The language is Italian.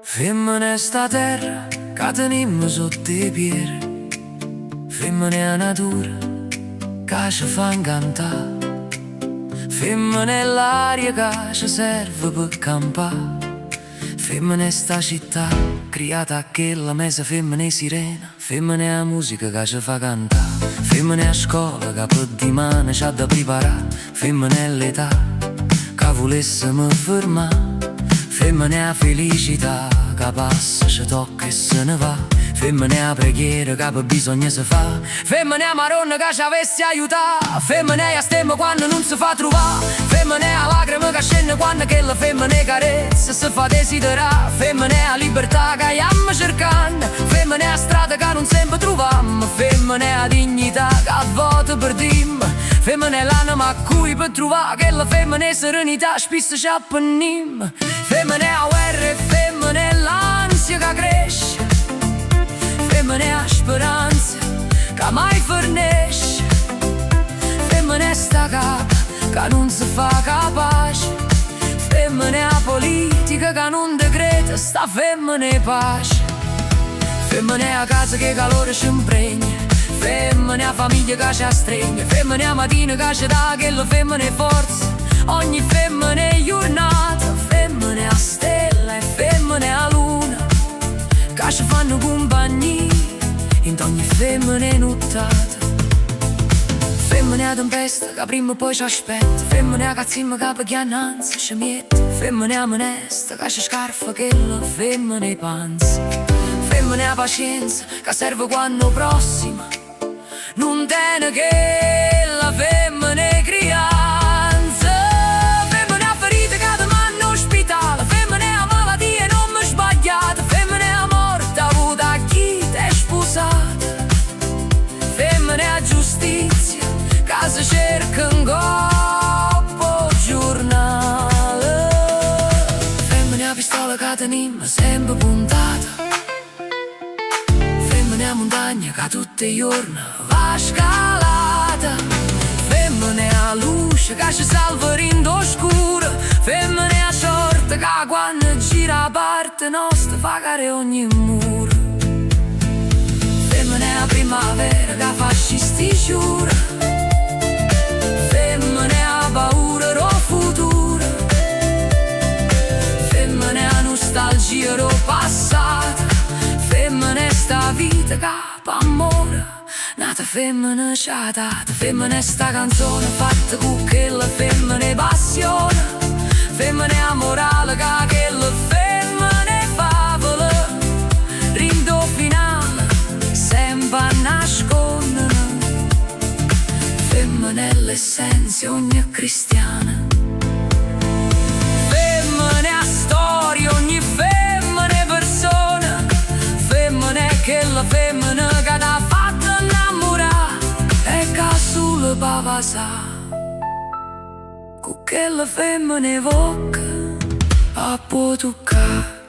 Femmine sta terra che teniamo sotto i piedi, femmine a natura che ci fa incantare, femmine l'aria che ci serve per campare, femmine sta città creata a quella mesa femmine sirena, femmine a musica che ci fa cantare, femmine a scuola che per dimane c'ha da preparare, femmine l'età che volessimo fermare, femmine a felicità che passa, ci tocca e se ne va, femmine a preghiera che per bisogno si fa, femmine a maronna che ci avessi aiutato, femmine a stemma quando non si fa trovare, femmine a lacrime che scende quando quella femmine carezza si fa desiderare, femmine a libertà che stiamo cercando, femmine a strada che non sempre troviamo, femmine a dignità che a volte perdiamo, femmine l'anima a cui per trovare quella femmine serenità spesso ci appenniamo, femmine a guerra e femmine l'ansia che cresce, femmine a speranza che mai fornisce, femmine sta capa che non si fa capace, femmine a politica che non decreta sta femmine pace, femmine a casa che calore ci impregna, femmine a famiglia che ci stringe, femmine a mattina che ci dà quella femmine forza, ogni femmine giornata, femmine a stella e femmine a luna che ci fanno compagnia in ogni femmine nottata, femmine a tempesta che prima o poi ci aspetta, femmine a cazzimma che per chiannanza ci mette, femmine a monesta che ci scarfa quella femmine panza, femmine a pazienza che serve quando prossima non tiene che la femmine crianza, femmine a ferite che domani ospitale, femmine a malattie non mi sbagliate, femmine a morte avuta a chi t'è sposata, femmine a giustizia che si cerca in coppo giornale, femmine a pistola che teniamo sempre puntata, femmine a montagna che tutti i giorni va scalata, femmine a luce che ci salva in oscuro, femmine a sorte che quando gira a parte nostra fa care ogni muro, femmine a primavera che fascisti giura, femmine a paura ro futuro, femmine a nostalgia ro passato, femmine sta vita che amore nata femmine ci ha dato, femmine sta canzone fatta con quella femmine passione, femmine a morale che quella femmine favola, rindo finale sempre a nascondere, femmine è l'essenza ogni cristiana, femmine a storia ogni femmine persona, femmine è quella femmine che t'ha fatto innamorare e che sulle pava sa, con quella femmine evoca a può toccare.